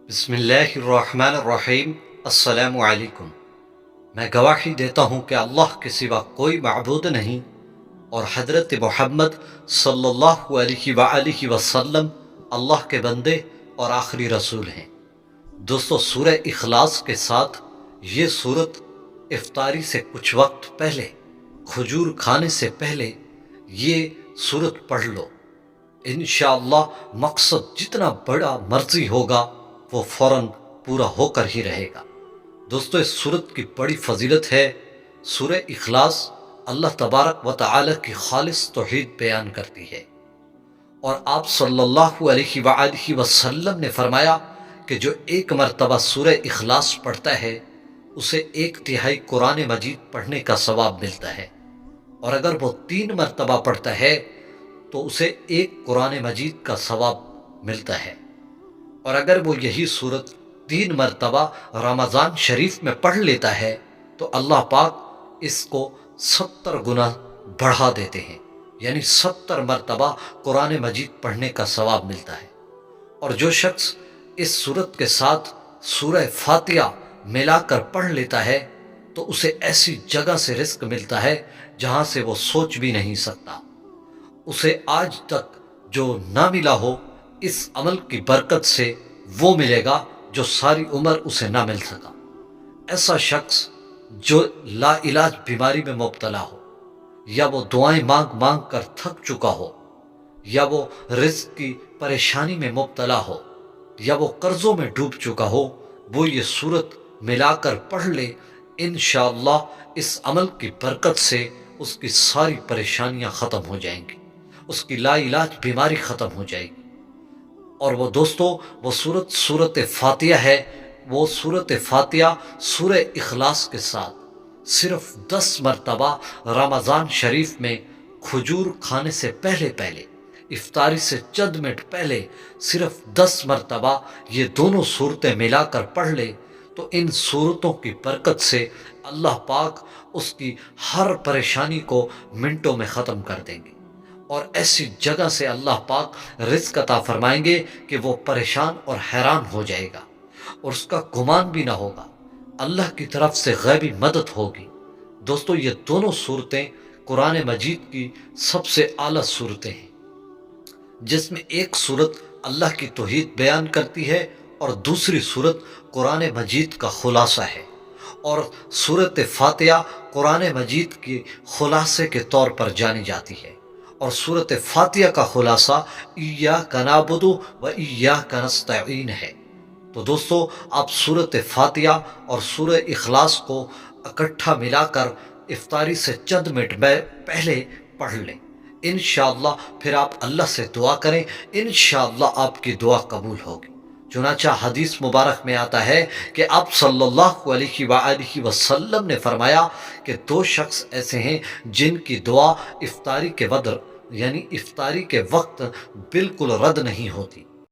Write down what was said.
بسم اللہ الرحمن الرحیم۔ السلام علیکم۔ میں گواہی دیتا ہوں کہ اللہ کے سوا کوئی معبود نہیں اور حضرت محمد صلی اللہ علیہ وآلہ وسلم اللہ کے بندے اور آخری رسول ہیں۔ دوستو، سورہ اخلاص کے ساتھ یہ سورت افطاری سے کچھ وقت پہلے، کھجور کھانے سے پہلے یہ سورت پڑھ لو۔ انشاءاللہ مقصد جتنا بڑا مرضی ہوگا وہ فوراً پورا ہو کر ہی رہے گا۔ دوستو، اس سورت کی بڑی فضیلت ہے۔ سورہ اخلاص اللہ تبارک و تعالی کی خالص توحید بیان کرتی ہے، اور آپ صلی اللہ علیہ وآلہ وسلم نے فرمایا کہ جو ایک مرتبہ سورہ اخلاص پڑھتا ہے اسے 1/3 قرآن مجید پڑھنے کا ثواب ملتا ہے، اور اگر وہ 3 مرتبہ پڑھتا ہے تو اسے 1 قرآن مجید کا ثواب ملتا ہے، اور اگر وہ یہی سورت 3 مرتبہ رمضان شریف میں پڑھ لیتا ہے تو اللہ پاک اس کو 70 گنا بڑھا دیتے ہیں، یعنی 70 مرتبہ قرآن مجید پڑھنے کا ثواب ملتا ہے۔ اور جو شخص اس سورت کے ساتھ سورہ فاتحہ ملا کر پڑھ لیتا ہے تو اسے ایسی جگہ سے رزق ملتا ہے جہاں سے وہ سوچ بھی نہیں سکتا۔ اسے آج تک جو نہ ملا ہو، اس عمل کی برکت سے وہ ملے گا جو ساری عمر اسے نہ مل سکا۔ ایسا شخص جو لا علاج بیماری میں مبتلا ہو، یا وہ دعائیں مانگ مانگ کر تھک چکا ہو، یا وہ رزق کی پریشانی میں مبتلا ہو، یا وہ قرضوں میں ڈوب چکا ہو، وہ یہ سورت ملا کر پڑھ لے، انشاءاللہ اس عمل کی برکت سے اس کی ساری پریشانیاں ختم ہو جائیں گی، اس کی لا علاج بیماری ختم ہو جائے گی۔ اور وہ دوستو، وہ سورت فاتحہ ہے۔ وہ سورت فاتحہ سورہ اخلاص کے ساتھ صرف 10 مرتبہ رمضان شریف میں کھجور کھانے سے پہلے افطاری سے چند منٹ پہلے صرف 10 مرتبہ یہ دونوں صورتیں ملا کر پڑھ لے تو ان صورتوں کی برکت سے اللہ پاک اس کی ہر پریشانی کو منٹوں میں ختم کر دیں گے، اور ایسی جگہ سے اللہ پاک رزق عطا فرمائیں گے کہ وہ پریشان اور حیران ہو جائے گا، اور اس کا گمان بھی نہ ہوگا۔ اللہ کی طرف سے غیبی مدد ہوگی۔ دوستو، یہ دونوں صورتیں قرآن مجید کی سب سے اعلیٰ صورتیں ہیں، جس میں ایک صورت اللہ کی توحید بیان کرتی ہے اور دوسری صورت قرآن مجید کا خلاصہ ہے، اور سورت فاتحہ قرآن مجید کی خلاصے کے طور پر جانی جاتی ہے، اور سورت فاتحہ کا خلاصہ ایاک نعبد و ایاک نستعین ہے۔ تو دوستو، آپ سورت فاتحہ اور سورہ اخلاص کو اکٹھا ملا کر افطاری سے چند منٹ پہلے پڑھ لیں۔ انشاءاللہ پھر آپ اللہ سے دعا کریں، انشاءاللہ آپ کی دعا قبول ہوگی۔ چنانچہ حدیث مبارک میں آتا ہے کہ آپ صلی اللہ علیہ وآلہ وسلم نے فرمایا کہ 2 شخص ایسے ہیں جن کی دعا افطاری کے وقت بالکل رد نہیں ہوتی۔